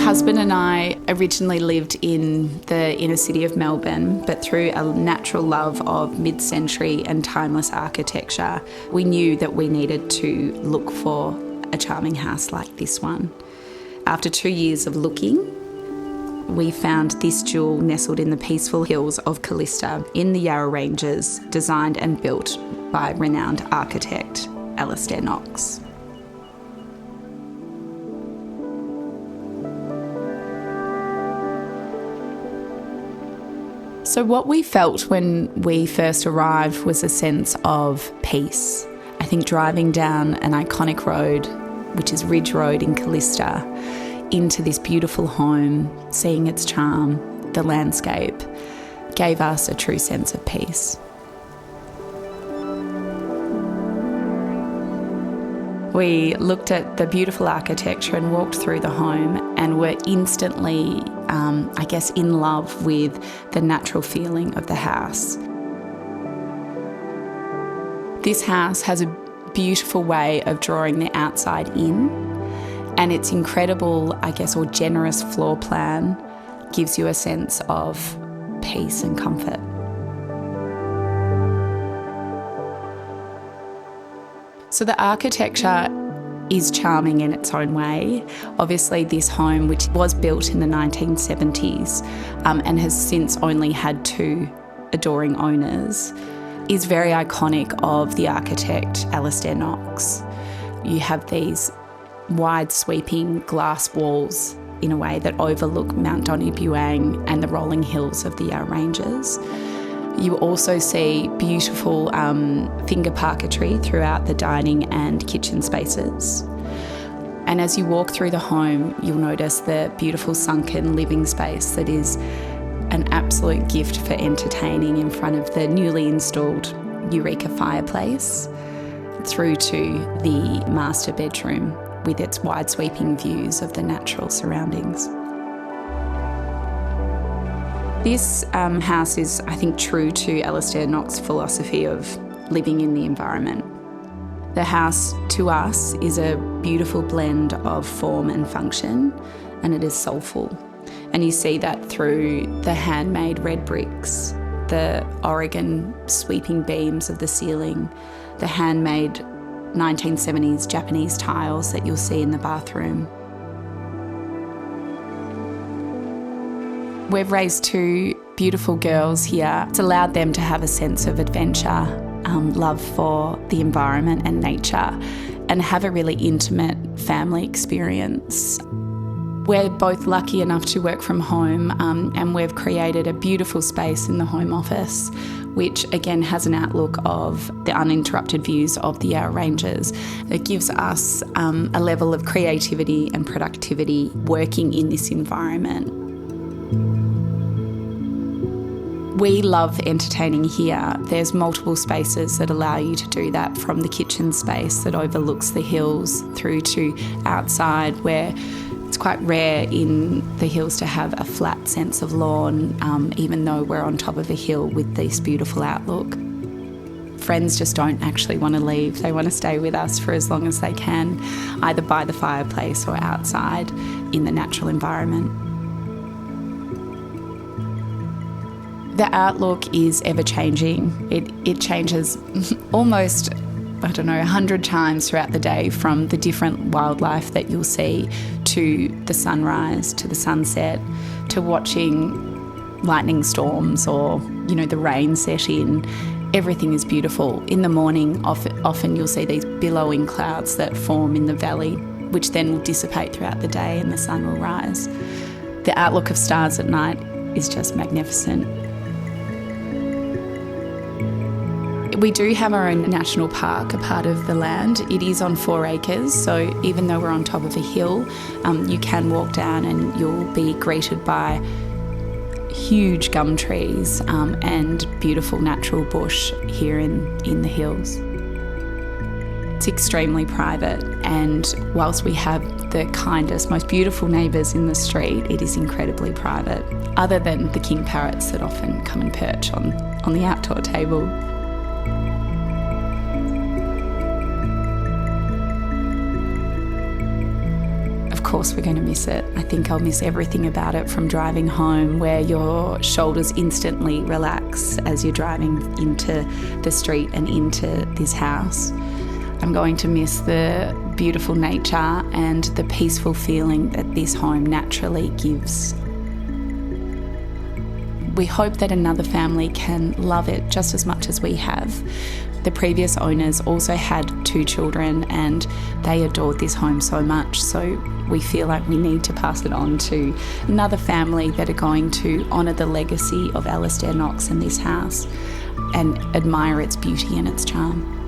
husband and I originally lived in the inner city of Melbourne, but through a natural love of mid-century and timeless architecture, we knew that we needed to look for a charming house like this one. After 2 years of looking, we found this jewel nestled in the peaceful hills of Kallista in the Yarra Ranges, designed and built by renowned architect Alistair Knox. So what we felt when we first arrived was a sense of peace. I think driving down an iconic road, which is Ridge Road in Kallista, into this beautiful home, seeing its charm, the landscape, gave us a true sense of peace. We looked at the beautiful architecture and walked through the home and were instantly, in love with the natural feeling of the house. This house has a beautiful way of drawing the outside in, and its incredible, or generous floor plan gives you a sense of peace and comfort. So the architecture is charming in its own way. Obviously, this home, which was built in the 1970s and has since only had 2 adoring owners, is very iconic of the architect Alistair Knox. You have these wide sweeping glass walls in a way that overlook Mount Donybuang and the rolling hills of the Yarra Ranges. You also see beautiful finger parquetry throughout the dining and kitchen spaces. And as you walk through the home, you'll notice the beautiful sunken living space that is an absolute gift for entertaining in front of the newly installed Eureka fireplace, through to the master bedroom with its wide sweeping views of the natural surroundings. This house is, I think, true to Alistair Knox's philosophy of living in the environment. The house, to us, is a beautiful blend of form and function, and it is soulful. And you see that through the handmade red bricks, the Oregon sweeping beams of the ceiling, the handmade 1970s Japanese tiles that you'll see in the bathroom. We've raised 2 beautiful girls here. It's allowed them to have a sense of adventure, love for the environment and nature, and have a really intimate family experience. We're both lucky enough to work from home, and we've created a beautiful space in the home office, which again has an outlook of the uninterrupted views of the Yarra Ranges. It gives us a level of creativity and productivity working in this environment. We love entertaining here. There's multiple spaces that allow you to do that, from the kitchen space that overlooks the hills through to outside, where it's quite rare in the hills to have a flat sense of lawn, even though we're on top of a hill with this beautiful outlook. Friends just don't actually want to leave. They want to stay with us for as long as they can, either by the fireplace or outside in the natural environment. The outlook is ever-changing. It changes almost, 100 times throughout the day, from the different wildlife that you'll see to the sunrise, to the sunset, to watching lightning storms or, the rain set in. Everything is beautiful. In the morning, often you'll see these billowing clouds that form in the valley, which then will dissipate throughout the day and the sun will rise. The outlook of stars at night is just magnificent. We do have our own national park, a part of the land. It is on 4 acres, so even though we're on top of a hill, you can walk down and you'll be greeted by huge gum trees and beautiful natural bush here in the hills. It's extremely private, and whilst we have the kindest, most beautiful neighbours in the street, it is incredibly private, other than the king parrots that often come and perch on the outdoor table. Of course we're going to miss it. I think I'll miss everything about it, from driving home where your shoulders instantly relax as you're driving into the street and into this house. I'm going to miss the beautiful nature and the peaceful feeling that this home naturally gives. We hope that another family can love it just as much as we have. The previous owners also had 2 children and they adored this home so much, so we feel like we need to pass it on to another family that are going to honour the legacy of Alistair Knox and this house and admire its beauty and its charm.